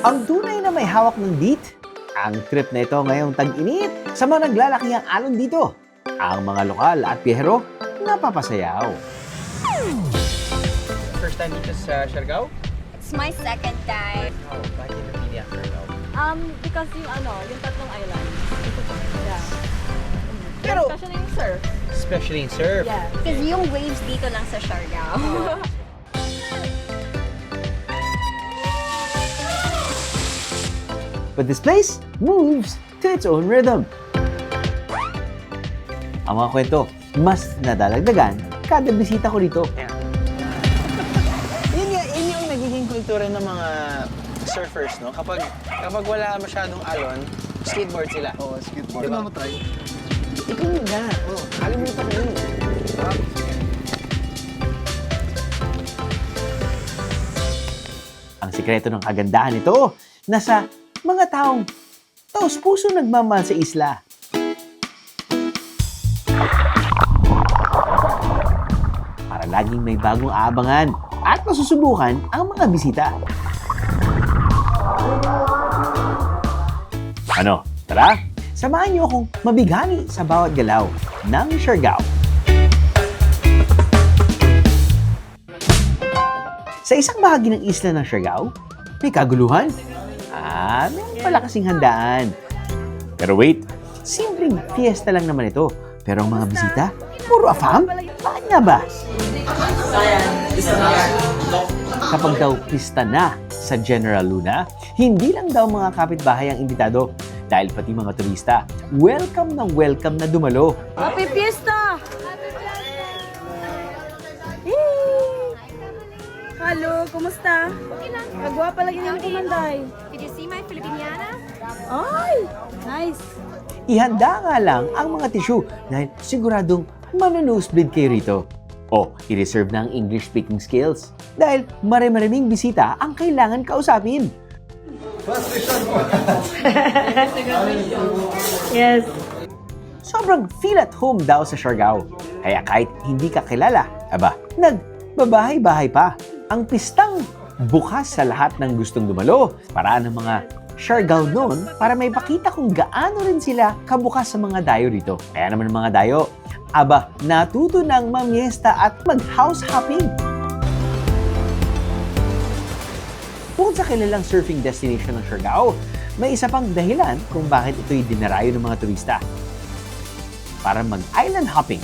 Ang tunay na may hawak ng beat, ang trip na ito ngayong tag-init sa mga naglalakihang alon dito. Ang mga lokal at biyahero napapasayaw. First time dito sa Siargao? It's my second time. Oh, bakit napili ang Siargao? Because yung tatlong island. Yeah. Pero- Especially yung surf. Especially in surf. Yeah. Because yung waves dito lang sa Siargao. But this place moves to its own rhythm. Ang mga kwento, mas nadadagdagan kada bisita ko dito. Yun yung nagiging kultura ng mga surfers, no? Kapag wala masyadong alon, skateboard sila. Oh, skateboard. Diba? Ito mo try. Ikaw muna. Oh, kalimutan ko yun. Ang sikreto ng kagandahan nito, nasa mga taong taos-puso nagmamahal sa isla. Para laging may bagong aabangan at masusubukan ang mga bisita. Ano, tara? Samahan niyo akong mabighani sa bawat galaw ng Siargao. Sa isang bahagi ng isla ng Siargao, may kaguluhan. Meron pala kasing handaan. Pero wait, simpleng fiesta lang naman ito. Pero ang mga bisita, puro afam? Bakit nga ba? Kapag daw pista na sa General Luna, hindi lang daw mga kapitbahay ang imbitado. Dahil pati mga turista, welcome na dumalo. Happy Fiesta! Hello, kumusta? Okay lang. Nagwapa lagi ng kumanday. Did you see my Filipiniana? Ay! Nice! Ihanda nga lang ang mga tissue dahil siguradong manonosebleed kayo rito. O, i-reserve na ang English-speaking skills dahil marami-maraming bisita ang kailangan kausapin. Yes. Sobrang feel at home daw sa Siargao. Kaya kahit hindi ka kilala, nagbabahay-bahay pa. Ang pistang bukas sa lahat ng gustong dumalo. Paraan ng mga Siargao noon para may pakita kung gaano rin sila kabukas sa mga dayo dito. Kaya naman mga dayo, natuto ng mamiesta at mag-house hopping. Bukod sa kilalang surfing destination ng Siargao, may isa pang dahilan kung bakit ito'y dinarayo ng mga turista. Para mag-island hopping.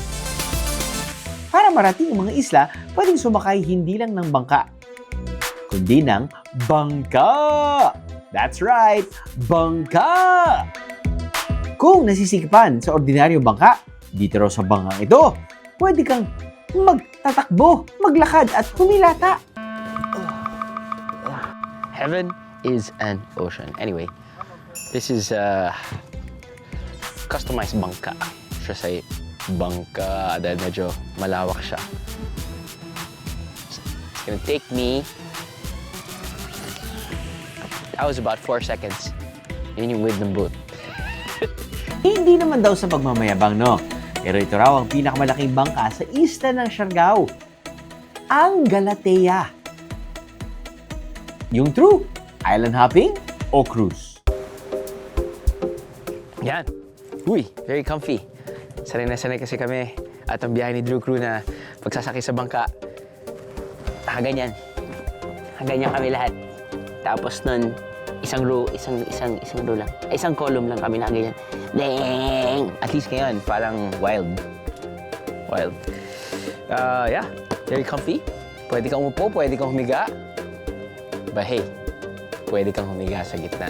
Para marating ang mga isla, pwedeng sumakay hindi lang ng bangka, kundi ng bangka! That's right! Bangka! Kung nasisikipan sa ordinaryong bangka, dito raw sa bangkang ito, pwede kang magtatakbo, maglakad at humilata. Heaven is an ocean. Anyway, this is customized bangka. Siya say bangka dahil medyo malawak siya. It's gonna take me. That was about 4 seconds. Yun yung width ng boat. Hindi naman daw sa pagmamayabang, no? Pero ito raw ang pinakamalaking bangka sa isla ng Siargao. Ang Galatea. Yung true, island hopping o cruise? Yan. Uy, very comfy. Sanay na sanay kasi kami at ang biyahe ni Drew Crew na pagsasakay sa bangka. Ganyan. Ganyan kami lahat. Tapos nun, isang row lang. Isang column lang kami na ganyan. Deng! At least ngayon, parang wild. Wild. Yeah, very comfy. Pwede kang umupo, pwede kang humiga. But hey, pwede kang humiga sa gitna.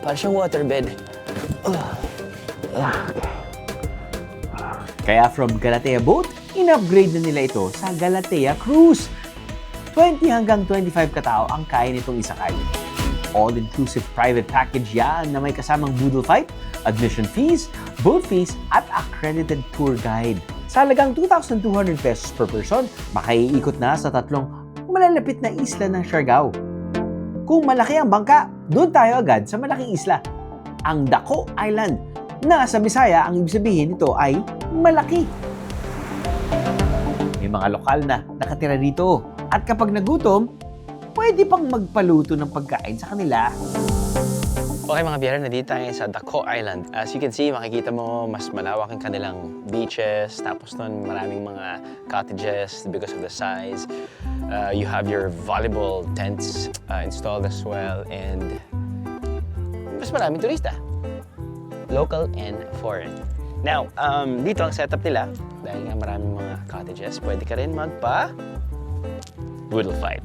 Parang siyang waterbed. Kaya from Galatea Boat, in-upgrade na nila ito sa Galatea Cruise. 20 hanggang 25 katao ang kaya nitong isakay. All-inclusive private package yan na may kasamang boodle fight, admission fees, boat fees, at accredited tour guide. Sa halagang 2,200 pesos per person, makaiikot na sa tatlong malalapit na isla ng Siargao. Kung malaki ang bangka, doon tayo agad sa malaking isla, ang Daco Island, na sa Bisaya ang ibig sabihin nito ay malaki. May mga lokal na nakatira rito. At kapag nagutom, pwede pang magpaluto ng pagkain sa kanila. Okay mga biyara, nandito tayo sa Daco Island. As you can see, makikita mo mas malawak ang kanilang beaches. Tapos nun, maraming mga cottages because of the size. You have your volleyball tents installed as well. And mas maraming turista. Local and foreign. Now, dito ang setup nila. Dahil nga maraming mga cottages, pwede ka rin boodle fight.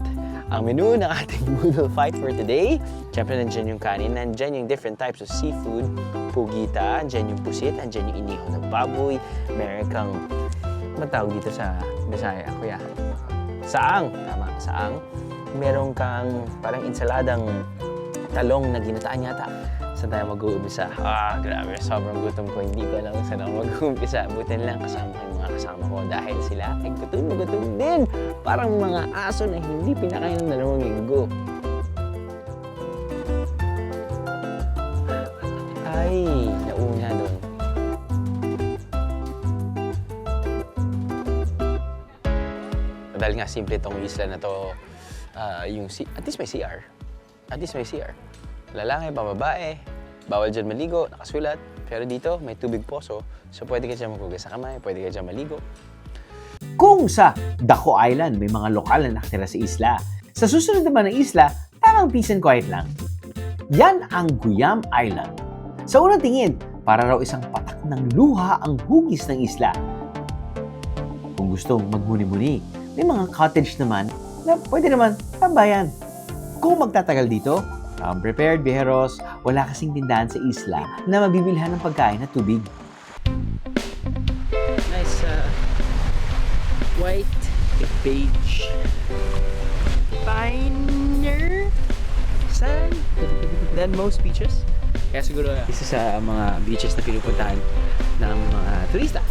Ang menu ng ating boodle fight for today, syempre nandiyan yung kanin, nandiyan yung different types of seafood, pugita, nandiyan yung pusit, nandiyan yung inihaw ng baboy, meron kang, matawag dito sa Bisaya, kuya? Saang, tama, saang. Meron kang parang insaladang talong na ginataan yata. Saan tayo mag-uumpisa? Grabe, sobrang gutom ko. Hindi ko alam saan ako mag-uumpisa. Buti na lang kasama ko yung mga kasama ko dahil sila ay gutom din. Parang mga aso na hindi pinakain ng 2 linggo. Ay, nauna doon. Dahil nga simple itong isla na to, at least may CR. At least may CR. Lalaki, babae, bawal dyan maligo, nakasulat. Pero dito, may tubig poso, so pwede ka dyan maghugas sa kamay, pwede ka dyan maligo. Kung sa Daco Island, may mga lokal na nakatira sa isla. Sa susunod naman ng isla, tamang peace and quiet lang. Yan ang Guyam Island. Sa unang tingin, para raw isang patak ng luha ang hugis ng isla. Kung gustong magmuni-muni, may mga cottage naman na pwede naman tambayan. Kung magtatagal dito, prepared, biheros, wala kasing tindahan sa isla na mabibilhan ng pagkain at tubig. Nice white beige finer sand than most beaches. Kaya siguro isa sa mga beaches na pinupuntahan ng mga turista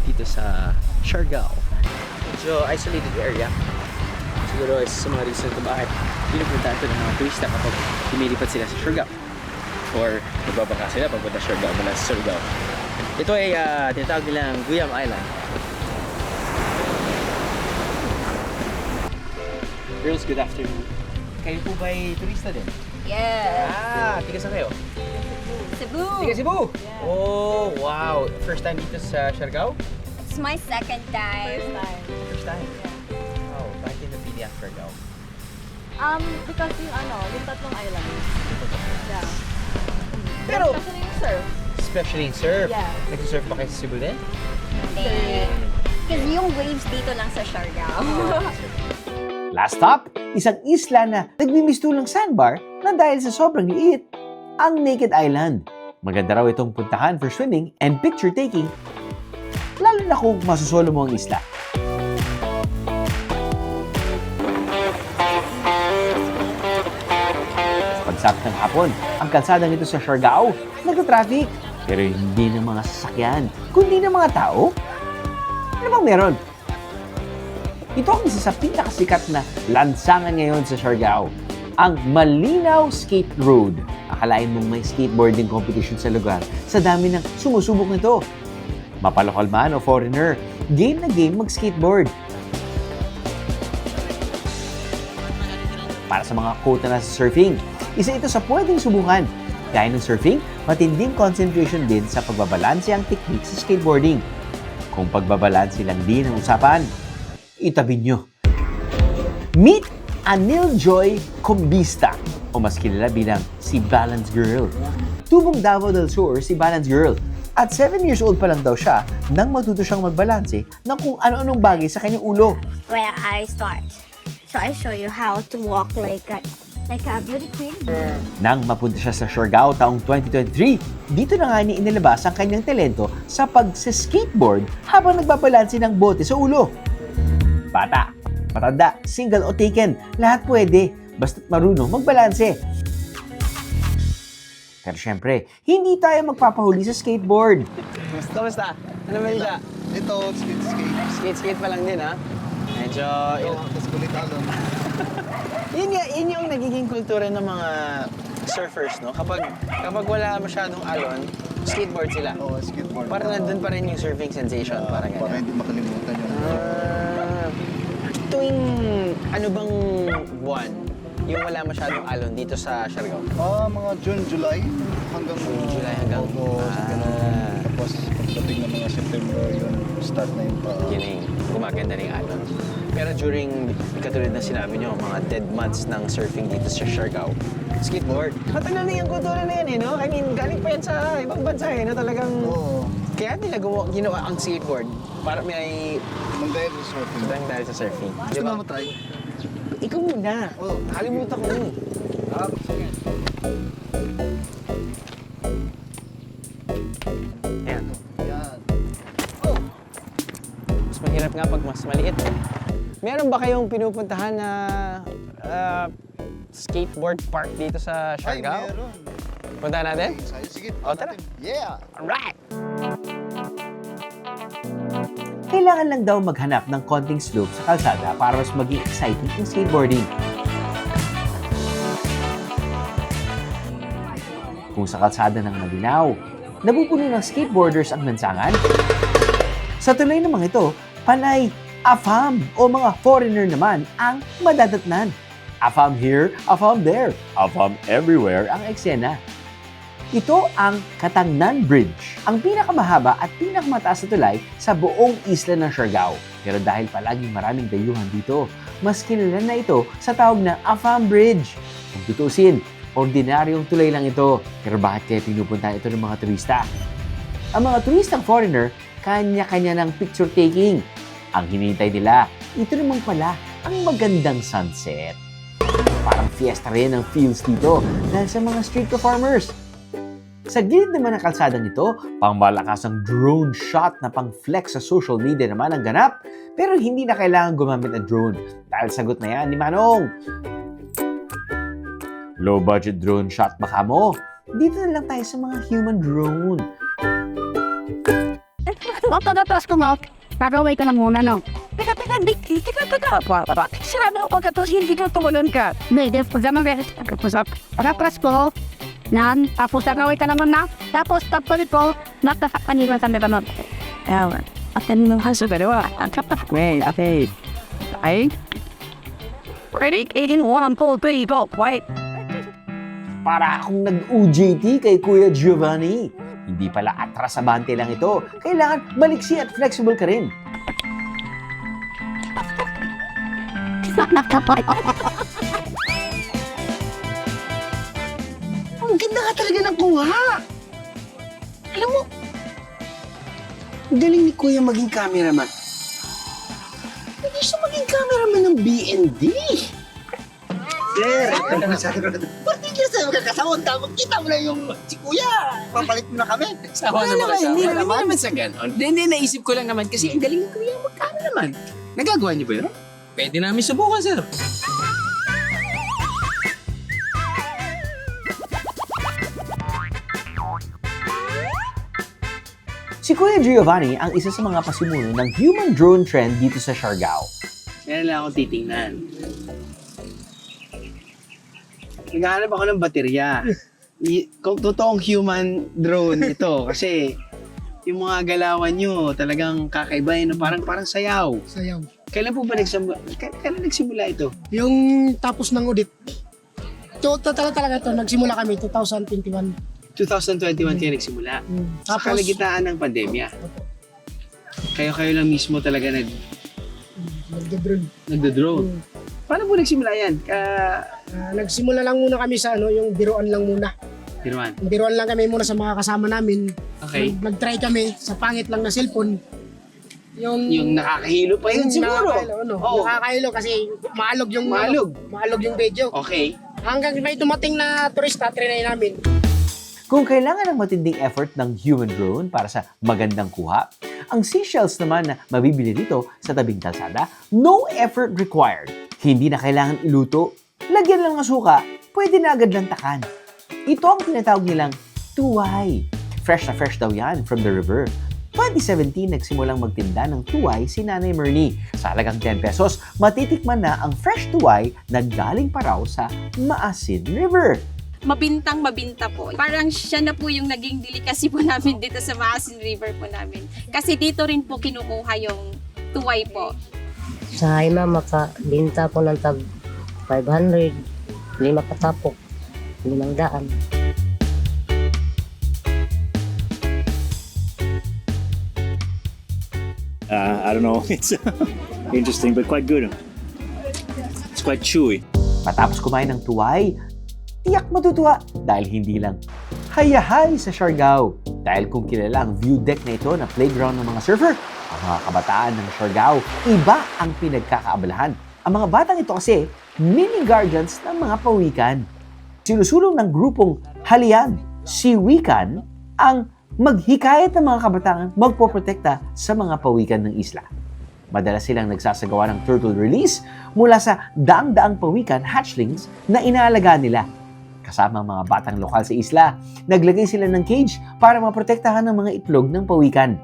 dito sa Siargao. So isolated area. Siguro isa sa mga reason kung bakit pinupuntahan ito ng mga turista kapag lumilipat sila sa Siargao. Or nagbabaka sila papunta Siargao mula sa Siargao. Ito ay tinatawag nilang Guyam Island. Girls, good afternoon. Kayo po ba ay turista din? Yes. Tiga saan kayo? Cebu. Tiga Cebu? Yeah. Oh, wow. First time dito sa Siargao? It's my second time. First time? Yeah. Oh, bakit yung napili ang Siargao? Because yung tatlong island. Yeah. Pero, Especially yung surf. especially in surf. Yeah. Nagsisurf ba kayo sa Cebu din? Kasi yung waves dito lang sa Siargao. Last stop, isang isla na nagmimistulang sandbar na dahil sa sobrang liit, ang Naked Island. Maganda raw itong puntahan for swimming and picture taking, lalo na kung masusolo mo ang isla. Pagsapit ng hapon, ang kalsada nito sa Siargao nagka-traffic. Pero hindi ng mga sasakyan, kundi ng mga tao. Ano bang meron? Ito ang isa sa pinakasikat na lansangan ngayon sa Siargao, ang Malinaw Skate Road. Akalain mong may skateboarding competition sa lugar sa dami ng sumusubok nito. Mapalokal man o foreigner, game na game mag-skateboard. Para sa mga quota na sa surfing, isa ito sa pwedeng subukan. Gaya ng surfing, matinding concentration din sa pagbabalanse ang technique sa skateboarding. Kung pagbabalanse lang din ang usapan, itabi nyo. Meet Anil Joy Combista, o mas kilala bilang si Balance Girl. Tubong Davao del Sur si Balance Girl. At 7 years old pa lang daw siya nang matuto siyang magbalanse ng kung ano-anong bagay sa kanyang ulo. Where I start. So I show you how to walk like a beauty queen. Nang mapunta siya sa Siargao taong 2023, dito na nga niya inilabas ang kanyang talento sa pag-skateboard habang nagbabalanse ng bote sa ulo. Bata, matanda, single o taken, lahat pwede, basta't marunong magbalanse. Pero syempre, hindi tayo magpapahuli sa skateboard. Kamusta? Ano ba siya? Ito, skate. Skate pa lang din, ha? Medyo... Tapos kulit alon. Yun yung nagiging kultura ng mga surfers, no? Kapag wala masyadong alon, skateboard sila. Oo, skateboard. Para nandun pa rin yung surfing sensation, parang Para gano'n. hindi makalimutan yung Ano bang buwan yung wala masyadong alon dito sa Siargao? Mga June, July, hanggang July hanggang- August, ganun. Tapos pagdating ng mga September, yung start na yung Yun yung gumaganda na yung alon. Pero during, katulad na sinabi nyo, mga dead months ng surfing dito sa Siargao, skateboard. Matagal na yung kultura na yan eh, no? I mean, galing pa yan sa ibang bansa eh, na talagang... Oo. Kaya nila ginawa ang skateboard para may Nang dahil sa surfing. dahil sa surfing. Gusto na matry? Ikaw muna. Oo. Nakalimutan ko eh. Ayan. Yan. Mas mahirap nga pag mas maliit. Meron ba kayong pinupuntahan na skateboard park dito sa Ay, Siargao? meron. Puntahan natin? Sige, O, tara. Yeah! Alright! Kailangan lang daw maghanap ng konting slope sa kalsada para mas maging exciting ang skateboarding. Kung sa kalsada ng malinaw, napupuno ng skateboarders ang lansangan. Sa tulay namang ito, panay AFAM o mga foreigner naman ang madadatnan. AFAM here, AFAM there, AFAM everywhere ang eksena. Ito ang Katangnan Bridge, ang pinakamahaba at pinakamataas na tulay sa buong isla ng Siargao. Pero dahil palaging maraming dayuhan dito, mas kilala na ito sa tawag na AFAM Bridge. Kung tutusin, ordinaryong tulay lang ito. Pero bakit kaya pinupuntahan ito ng mga turista? Ang mga turistang foreigner, kanya-kanya ng picture taking. Ang hinihintay nila, ito naman pala ang magandang sunset. Parang fiesta rin ang feels dito dahil sa mga street performers. Sa gilid naman ng kalsadang ito, pangmalakas ang drone shot na pang-flex sa social media naman ang ganap. Pero hindi na kailangan gumamit ng drone dahil sagot na yan ni Manong. Low budget drone shot baka mo? Dito na lang tayo sa mga human drone. Pagkatapos ko mo, gagawin ka na muna, no? Teka, sinabi ko pagkatapos hindi ka tumulan ka. Hindi, pagkatapos ko, nan, tapos gagawin ka naman na, tapos tapos ko, nakakanilan sa meron. Ewan, at yan yung haso dalawa. Ang kapag, wait, okay. Ay? Ready? 1, 2, 3, go, wait. Para akong nag-UJT kay Kuya Giovanni. Hindi pala atrasabante lang ito. Kailangan maliksi at flexible ka rin. Ang ganda nga talaga ng kuha! Alam mo, ang galing ni Kuya maging cameraman. Hindi siya maging cameraman ng BND. Sir! Pati niya sa magkakasawang tamang kita mo na yung si Kuya. Papalit mo na kami. Sama na magkasama. Hindi naman sa ganon. Hindi, naisip ko lang naman kasi ang galing ni Kuya mag-cameraman. Nagagawa niyo ba yun? Pwede namin subukan, sir. Si Kuya Giovanni ang isa sa mga pasimuno ng human drone trend dito sa Siargao. Meron lang akong titingnan. Naghahanap ako ng baterya. Kung totoong human drone ito, kasi yung mga galawan nyo talagang kakaiba yun, parang sayaw. Sayaw. Kailan po ba nagsimula ito? Yung tapos ng audit, talaga ito, nagsimula kami 2021. 2021 kayo nagsimula. Sa Tapos, kalagitnaan ng pandemya. Kayo lang mismo talaga nag-drone. nagdo-drone. Paano po nagsimula yan? Nagsimula lang muna kami sa yung biruan lang muna. Tiruan. Biruan lang kami muna sa mga kasama namin. Okay. Nag-try kami sa pangit lang na cellphone. Yung nakakahilo pa yun siguro. Oo. Nakakahilo kasi maalog yung maalog yung video. Okay. Hanggang may dumating na turista, trinay namin. Kung kailangan ng matinding effort ng human drone para sa magandang kuha, ang seashells naman na mabibili dito sa tabing kalsada, no effort required. Hindi na kailangan iluto, lagyan lang ng suka, pwede na agad lantakan. Ito ang tinatawag nilang tuway. Fresh na fresh daw yan from the river. 2017, nagsimulang magtinda ng tuway si Nanay Mernie. Sa halagang 10 pesos, matitikman na ang fresh tuway na galing pa raw sa Maasin River. Mabintang-mabinta po. Parang siya na po yung naging delicacy po namin dito sa Maasin River po namin. Kasi dito rin po kinukuha yung tuway po. Sa Haima, makabinta po ng tag 500, 5 katapok, 500. I don't know. It's interesting, but quite good. It's quite chewy. Matapos kumain ng tuway, tiyak matutuwa dahil hindi lang hayahay sa Siargao. Dahil kung kilala ang view deck na ito na playground ng mga surfer, ang mga kabataan ng Siargao, iba ang pinagkakaabalahan. Ang mga batang ito kasi, mini guardians ng mga pawikan. Sinusulong ng grupong Halian, si Wikan, ang maghikayat ng mga kabataan magpoprotekta sa mga pawikan ng isla. Madalas silang nagsasagawa ng turtle release mula sa daang-daang pawikan hatchlings na inaalagaan nila. Kasama ang mga batang lokal sa isla, naglagay sila ng cage para maprotektahan ang mga itlog ng pawikan.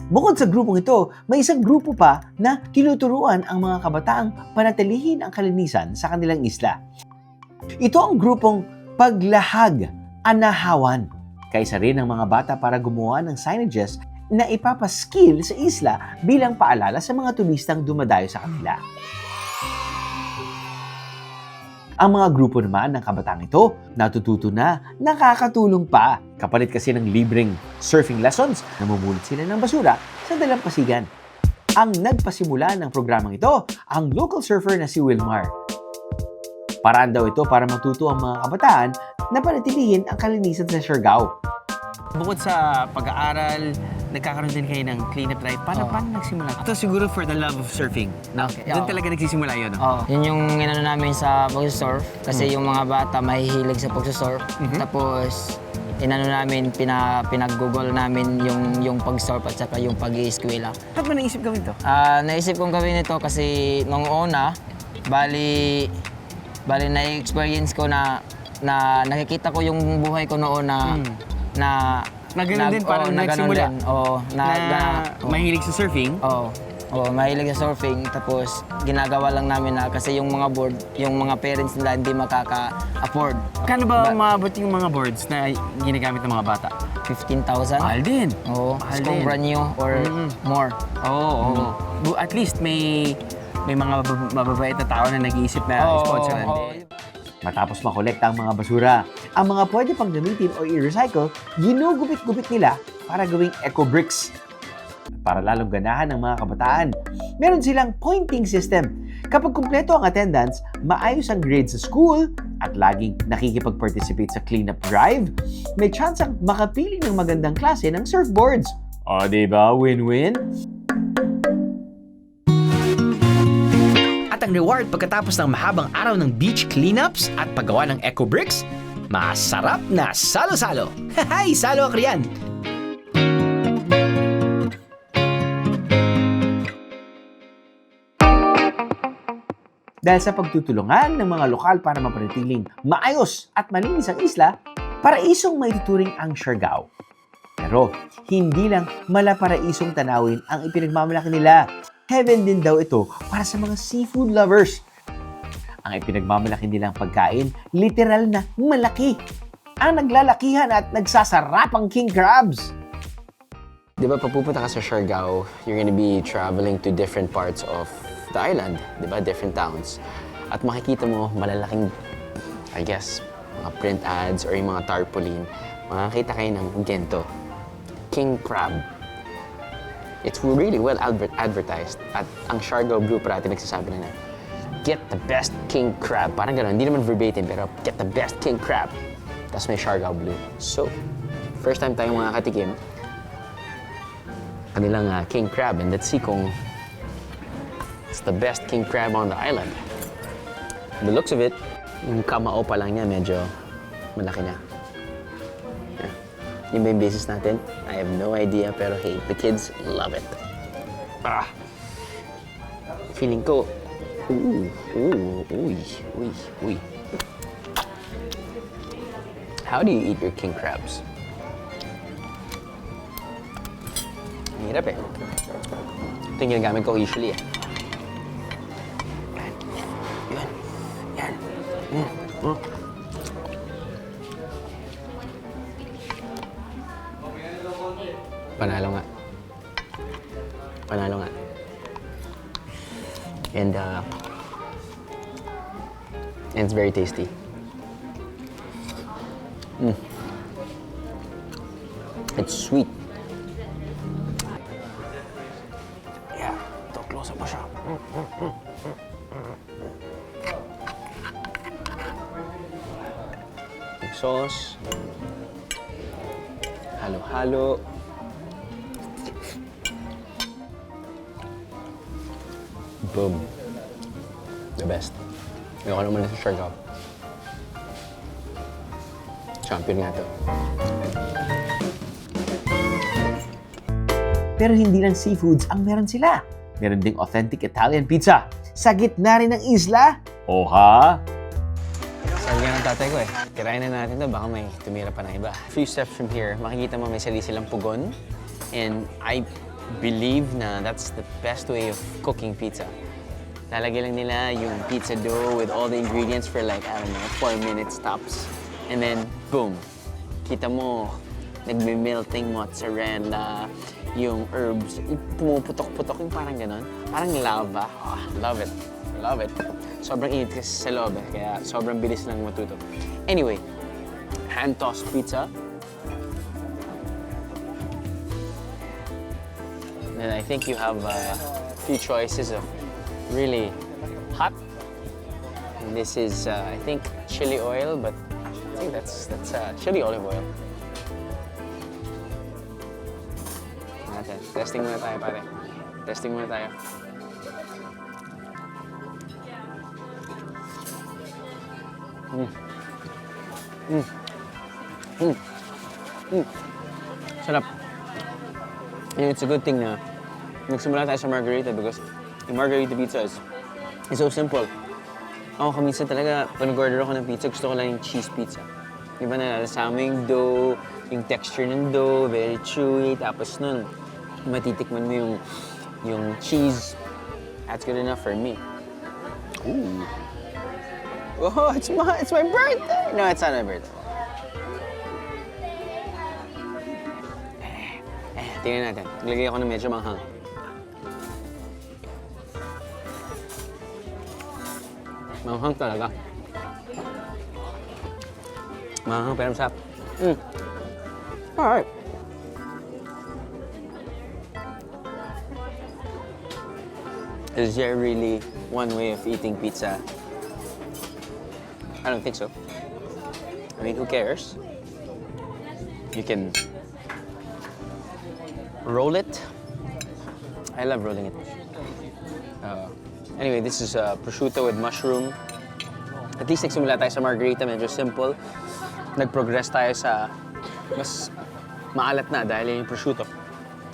Bukod sa grupong ito, may isang grupo pa na tinuturuan ang mga kabataang panatilihin ang kalinisan sa kanilang isla. Ito ang grupong Paglahag Anahawan. Kaisa rin ang mga bata para gumawa ng signages na ipapaskil sa isla bilang paalala sa mga turistang dumadayo sa kanila. Ang mga grupo naman ng kabataang ito natututo na nakakatulong pa. Kapalit kasi ng libreng surfing lessons, namumulot sila ng basura sa dalampasigan. Ang nagpasimula ng programang ito, ang local surfer na si Wilmar. Paraan daw ito para matuto ang mga kabataan na panatilihin ang kalinisan sa Siargao. Bukod sa pag-aaral, nagkakaroon din kayo ng cleanup drive. Paano nagsimula? Ito siguro for the love of surfing. No? Doon talaga nagsisimula yun. No? Yun yung inano namin sa pag-surf kasi yung mga bata mahihilig sa pag-surf. Tapos inano namin, pinag-google namin yung pag-surf at saka yung pag-i-eskwela. Ba't mo naisip gawin to? Naisip kong gawin ito kasi nung una, bali na-experience ko na nakikita ko yung buhay ko noon na ganun din, parang nagsimula. Mahilig sa surfing? Mahilig sa surfing. Tapos ginagawa lang namin na kasi yung mga board, yung mga parents nila hindi makaka-afford. Kano ba umabot yung mga boards na ginagamit ng mga bata? 15,000. Mahal din. Mahal din. Brand new or more. At least may mga mababait na tao na nag-iisip na sponsoran din. Matapos makolekta ang mga basura, ang mga pwede pang gamitin o i-recycle, ginugupit-gupit nila para gawing eco-bricks. Para lalong ganahan ng mga kabataan, meron silang pointing system. Kapag kumpleto ang attendance, maayos ang grade sa school, at laging nakikipag-participate sa cleanup drive, may chance ang makapili ng magandang klase ng surfboards. O diba, win-win? Ang reward pagkatapos ng mahabang araw ng beach cleanups at paggawa ng eco bricks, masarap na salo-salo. Hay, salo ako riyan! Dahil sa pagtutulungan ng mga lokal para mapanatiling maayos at malinis ang isla, paraisong maituturing ang Siargao. Pero hindi lang malaparaisong tanawin ang ipinagmamalaki nila. Heaven din daw ito para sa mga seafood lovers. Ang ipinagmamalaki nilang pagkain, literal na malaki. Ang naglalakihan at nagsasarapang king crabs. Di ba, pag pupunta ka sa Siargao, you're gonna be traveling to different parts of the island, di ba? Different towns. At makikita mo malalaking, I guess, mga print ads or yung mga tarpaulin. Makakita kayo ng ganito, king crab. It's really well advertised. At ang Siargao Blue parati nagsasabi na get the best king crab. Parang gano'n, hindi naman verbatim, pero get the best king crab. Tapos may Siargao Blue. So, first time tayong makakatikim, kanilang king crab. And let's see kung it's the best king crab on the island. The looks of it, yung kamao pa lang niya, medyo malaki na. Yung ba yung basis natin? I have no idea, pero hey, the kids love it. Feeling ko, uy. How do you eat your king crabs? Ang hirap eh. Ito yung ginagamit ko usually eh. Yan. Panalo nga. And it's very tasty. It's sweet. Yeah, ito, close up mo siya. Yung sauce. Halo-halo. Boom. The best. Ayoko naman na sa Siargao. Champion nga to. Pero hindi lang seafoods ang meron sila. Meron ding authentic Italian pizza. Sa gitna rin ng isla. O ha? Sabi nga ng tatay ko tirahin na natin to, baka may tumira pa ng iba. A few steps from here, makikita mo may silang pugon. And I believe na that's the best way of cooking pizza. Lalagyan lang nila yung pizza dough with all the ingredients for like, I don't know, 4 minutes tops. And then, boom. Kita mo, nagme-melting mozzarella, yung herbs, pumuputok-putok yung parang ganon. Parang lava. Oh, love it. Love it. Sobrang init kasi sa loob kaya sobrang bilis lang matuto. Anyway, hand-tossed pizza. And I think you have a few choices of really hot. And this is, I think, chili oil, but I think that's chili olive oil. Natin. Testing muna tayo, pare. Testing muna tayo. Sarap. And it's a good thing na nagsimula tayo sa margarita because yung margarita pizza is so simple. Ako kaminsan talaga, pag nag-order ako ng pizza, gusto ko lang yung cheese pizza. Di ba nalasama yung dough, yung texture ng dough, very chewy, tapos nun, matitikman mo yung cheese. That's good enough for me. Ooh. Oh, it's my birthday! No, it's not my birthday. Tingnan natin. Nilagay ako ng medyo manghang. Manghang talaga. Manghang pero masarap. Alright. Is there really one way of eating pizza? I don't think so. I mean, who cares? You can roll it. I love rolling it. Anyway, this is prosciutto with mushroom. At least nagsimula tayo sa margarita, medyo simple. Nag-progress tayo sa mas maalat na dahil yung prosciutto.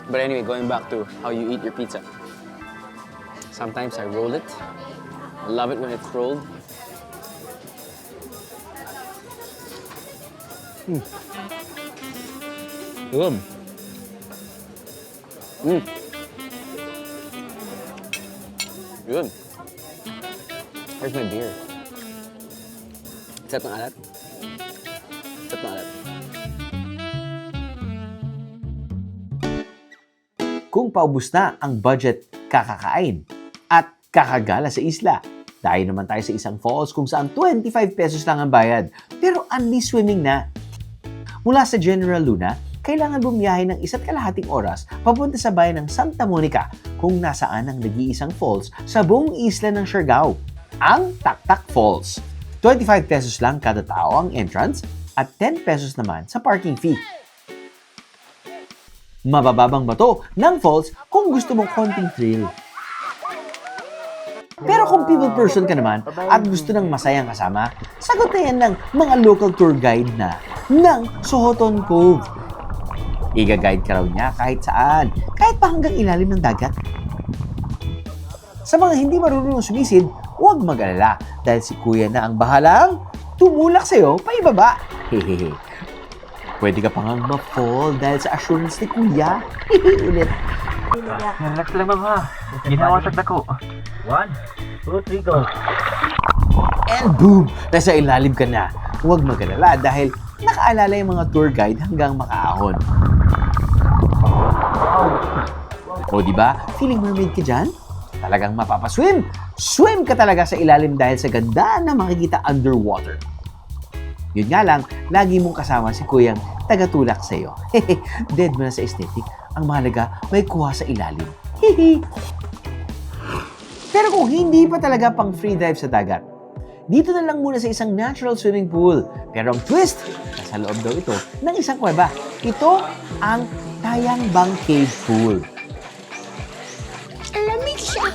But anyway, going back to how you eat your pizza. Sometimes I roll it. I love it when it's rolled. Good. Good. Where's my beer? Sarap ng alat. Sarap ng alat. Kung paubos na ang budget kakakain at kakagala sa isla, dahil naman tayo sa isang falls kung saan 25 pesos lang ang bayad, pero only swimming na. Mula sa General Luna, kailangan bumiyahe ng 1.5 oras papunta sa bayan ng Santa Monica kung nasaan ang nag-iisang falls sa buong isla ng Siargao, ang Taktak Falls. 25 pesos lang kada tao ang entrance at 10 pesos naman sa parking fee. Mabababang bato ng falls kung gusto mong konting thrill. Pero kung people person ka naman at gusto ng masayang kasama, sagot na yan ng mga local tour guide na ng Sohoton Cove. Iga-guide ka raw niya kahit saan, kahit pa hanggang ilalim ng dagat. Sa mga hindi marunong sumisid, huwag mag-alala dahil si Kuya na ang bahalang tumulak sa'yo pa ibaba. Hehehe. Pwede ka pang ma-fall dahil sa assurance ni Kuya. Ulit. Relax lang mga. Ginawa sa dako. 1, 2, 3, go. And boom! Nasa ilalim ka na. Huwag mag-alala dahil nakaalala yung mga tour guide hanggang makaahon. O diba? Feeling mermaid ka dyan? Talagang mapapaswim. Swim ka talaga sa ilalim dahil sa ganda na makikita underwater. Yun nga lang, lagi mong kasama si Kuyang tagatulak sa'yo. Dead mo na sa aesthetic. Ang mahalaga, may kuha sa ilalim. Pero kung hindi pa talaga pang free dive sa dagat, dito na lang muna sa isang natural swimming pool. Pero ang twist, nasa loob daw ito ng isang kuweba. Ito ang Tayangbang Cave Pool. Alamig siya.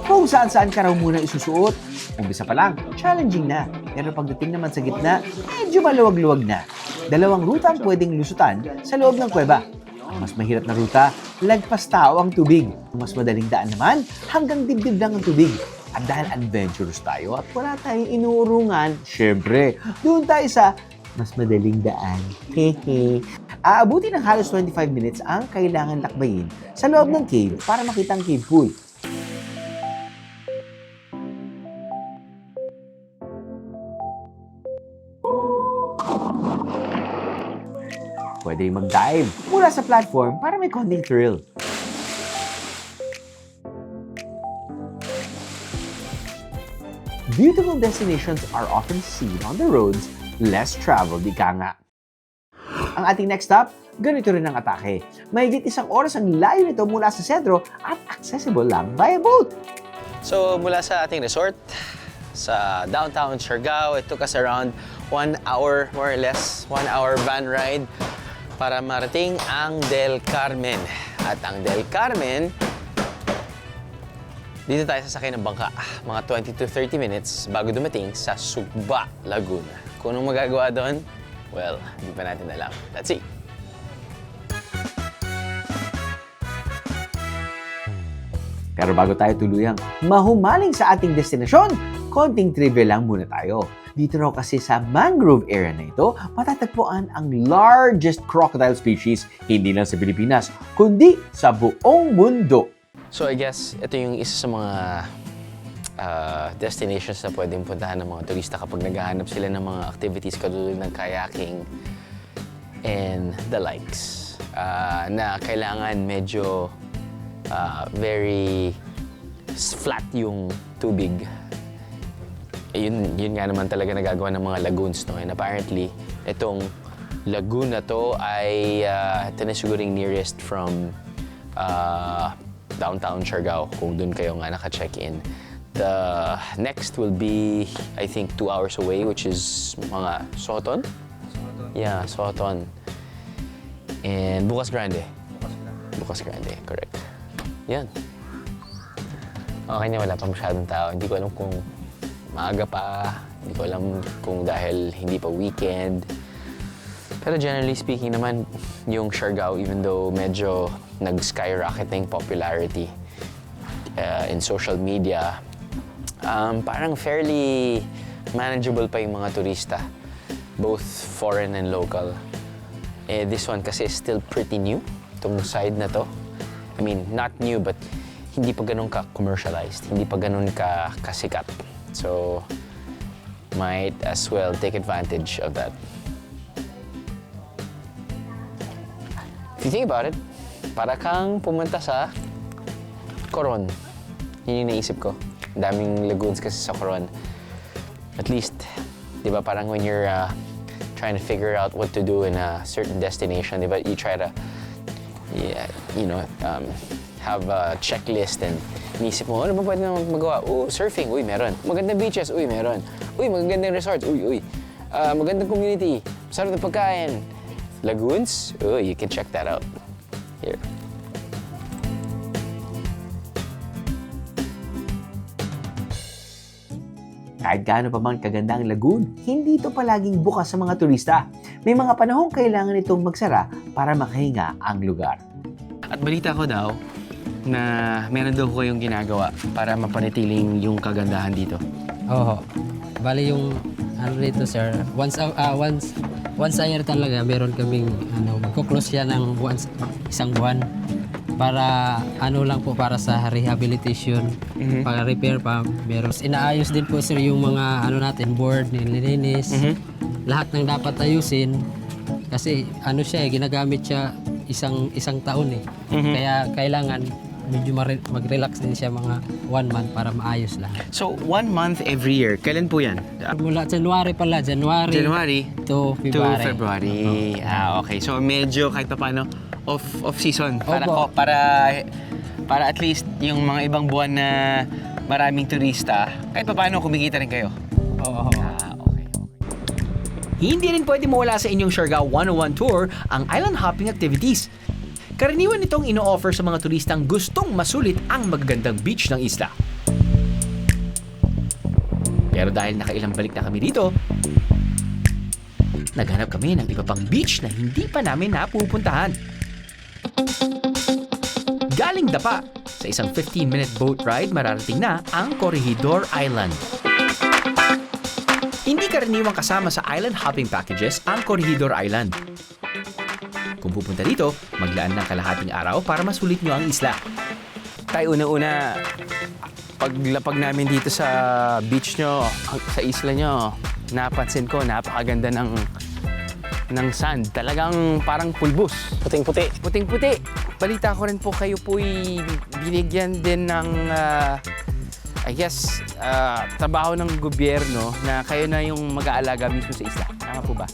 Kung saan-saan ka raw muna isusuot, umpisa pa lang, challenging na. Pero pagdating naman sa gitna, medyo maluwag-luwag na. 2 ruta ang pwedeng lusutan sa loob ng kuweba. Mas mahirap na ruta, lagpas tao ang tubig. Mas madaling daan naman, hanggang dibdib lang ang tubig. At dahil adventurous tayo at wala tayong inuurungan, syempre, doon tayo sa mas madaling daan. Aabuti ng halos 25 minutes ang kailangan lakbayin sa loob ng cave para makita ang cave pool. Pwede mag-dive mula sa platform para may konting thrill. Beautiful destinations are often seen on the roads less traveled, ika nga. Ang ating next stop, ganito rin ang atake. Mahigit 1 oras ang layo nito mula sa sentro at accessible lang via boat. So mula sa ating resort, sa downtown Siargao, it took us around 1 hour, more or less, 1 hour van ride para marating ang Del Carmen. At ang Del Carmen, dito tayo sasakay ng bangka, mga 20 to 30 minutes bago dumating sa Sugba, Laguna. Kung anong magagawa doon, well, hindi pa natin alam. Let's see. Pero bago tayo tuluyang mahumaling sa ating destinasyon, konting trivia lang muna tayo. Dito raw kasi sa mangrove area na ito, matatagpuan ang largest crocodile species, hindi lang sa Pilipinas, kundi sa buong mundo. So I guess ito yung isa sa mga destinations na pwedeng puntahan ng mga turista kapag naghahanap sila ng mga activities katulad ng kayaking and the likes. Na kailangan medyo very flat yung tubig. Yun nga naman talaga nagagawa ng mga lagoons, no? And apparently, itong lagoon na to ay ito na siguring nearest from downtown Siargao, kung dun kayo nga naka-check-in. The next will be, I think, 2 hours away, which is mga Soton? Yeah, Soton. And Bukas Grande. Bukas Grande, correct. Yan. Okay niya, wala pa masyadong tao. Hindi ko alam kung maaga pa. Hindi ko alam kung dahil hindi pa weekend. Pero generally speaking naman, yung Siargao, even though medyo nag-skyrocketing popularity in social media, parang fairly manageable pa yung mga turista, both foreign and local. This one kasi is still pretty new, itong side na to. I mean, not new, but hindi pa ganun ka-commercialized, hindi pa ganun ka-kasikat. So, might as well take advantage of that. If you think about it, para kang pumunta sa Coron. Yun yung naisip ko. Daming lagoons kasi sa Coron. At least, di ba, parang when you're trying to figure out what to do in a certain destination, di ba, you try to, have a checklist and inisip mo, ano ba pwede naman magawa? Surfing, uy, meron. Magandang beaches, uy, meron. Uy, magandang resorts, uy. Magandang community, masarap na pagkain. Lagoons, you can check that out. Here. Kahit gaano pa man kaganda ang lagoon, hindi ito palaging bukas sa mga turista. May mga panahong kailangan itong magsara para makahinga ang lugar. At balita ko daw na meron daw kayong ginagawa para mapanatiling yung kagandahan dito. Oo. Bali yung ano dito, sir, once a year talaga meron kaming magko-close siya ng isang buwan para lang po, para sa rehabilitation, para repair pa. Meron inaayos din po, sir, yung mga natin, board, nililinis. Lahat ng dapat ayusin kasi siya, ginagamit siya isang taon eh. Kaya kailangan medyo mag-relax din siya mga 1 month para maayos lahat. So, 1 month every year. Kailan po yan? Mula January pala, January to February. Okay. So, medyo kahit pa paano off season Opo. para at least yung mga ibang buwan na maraming turista, kahit pa paano kumikita rin kayo. Oo. Okay. Hindi rin pwede mawala sa inyong Siargao 101 tour ang island hopping activities. Karaniwan itong ino-offer sa mga turistang gustong masulit ang magagandang beach ng isla. Pero dahil nakailang balik na kami dito, naghanap kami ng iba pang beach na hindi pa namin napupuntahan. Galing Dapa, sa isang 15-minute boat ride mararating na ang Corregidor Island. Hindi karaniwang kasama sa island hopping packages ang Corregidor Island. Kung pupunta dito, maglaan ng kalahating araw para masulit nyo ang isla. Tayo una-una, paglapag namin dito sa beach nyo, sa isla nyo, napansin ko, napakaganda ng sand. Talagang parang pulbos. Puting-puti. Puting-puti. Balita ko rin po kayo po'y binigyan din ng, trabaho ng gobyerno na kayo na yung mag-aalaga mismo sa isla. Tama po ba?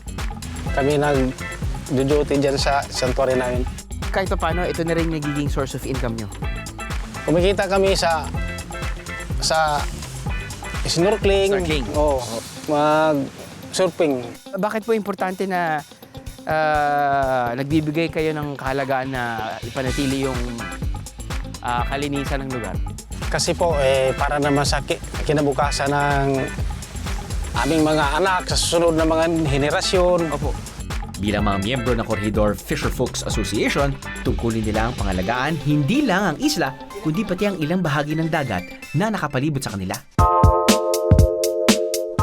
Kami nag-duty dyan sa sanctuary namin. Kahit pa paano, ito na rin nagiging source of income nyo. Kumikita kami sa snorkeling. Oo. Mag-surfing. Bakit po importante na nagbibigay kayo ng kahalagaan na ipanatili yung kalinisan ng lugar? Kasi po, para naman sa kinabukasan ng aming mga anak, sa susunod na mga henerasyon. Opo. Bilang mga miyembro ng Corregidor Fisherfolks Association, tungkulin nila ang pangalagaan hindi lang ang isla, kundi pati ang ilang bahagi ng dagat na nakapalibot sa kanila.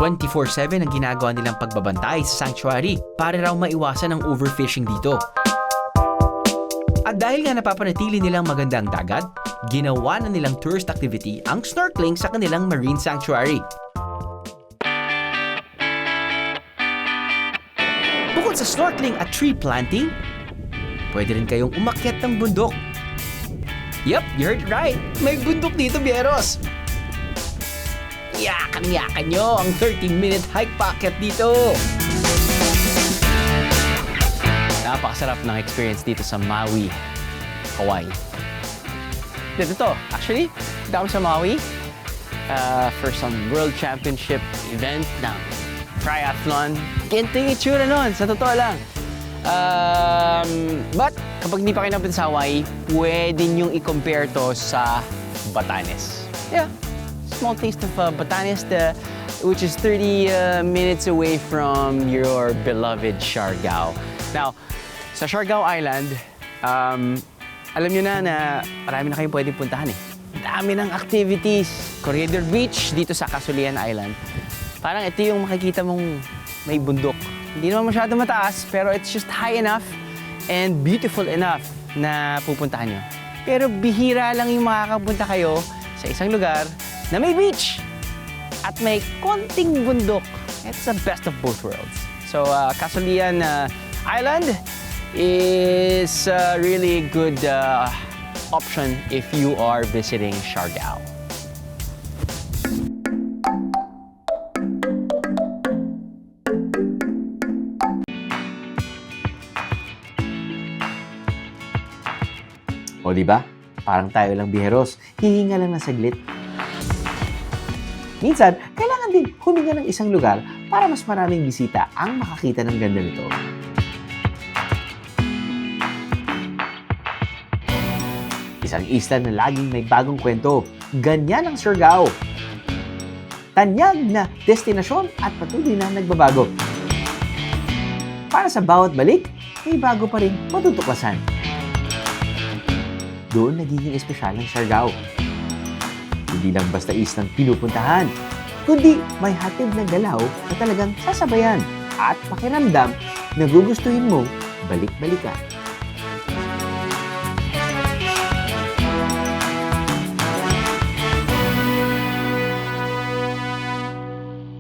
24/7 ang ginagawa nilang pagbabantay sa sanctuary para raw maiwasan ang overfishing dito. At dahil nga napapanatili nilang maganda ang dagat, ginawa na nilang tourist activity ang snorkeling sa kanilang marine sanctuary. Bukod sa snorkeling at tree planting, pwede rin kayong umakyat ng bundok. Yup, you heard right. May bundok dito, Bieros. Yakan-yakan nyo ang 13-minute hike paakyat dito. Napakasarap ng experience dito sa Maui, Hawaii. Dito to. Actually, dito ako sa Maui for some World Championship event ng triathlon. Ganito yung itsura nun, sa totoo lang. But, kapag hindi pa kayo napunta sa Hawaii, pwede nyong i-compare to sa Batanes. Yeah, small taste of Batanes, which is 30 minutes away from your beloved Siargao. Now, sa Siargao Island, alam nyo na marami na kayong pwedeng puntahan eh. Dami ng activities. Corregidor Beach, dito sa Casulian Island. Parang ito yung makikita mong may bundok. Hindi naman masyado mataas, pero it's just high enough and beautiful enough na pupuntahan nyo. Pero bihira lang yung makakapunta kayo sa isang lugar na may beach at may konting bundok. It's the best of both worlds. So, Casulian Island is a really good option if you are visiting Siargao. O diba? Parang tayo lang biheros, hihinga lang ng saglit. Minsan, kailangan din huminga ng isang lugar para mas maraming bisita ang makakita ng ganda nito. Isang isla na laging may bagong kwento. Ganyan ang Siargao. Tanyag na destinasyon at patuloy na nagbabago. Para sa bawat balik, may bago pa rin matutuklasan. Doon nagiging espesyal ang Siargao. Hindi lang basta islang pinupuntahan, kundi may hatid na galaw na talagang sasabayan at pakiramdam na gugustuhin mong balik-balikan.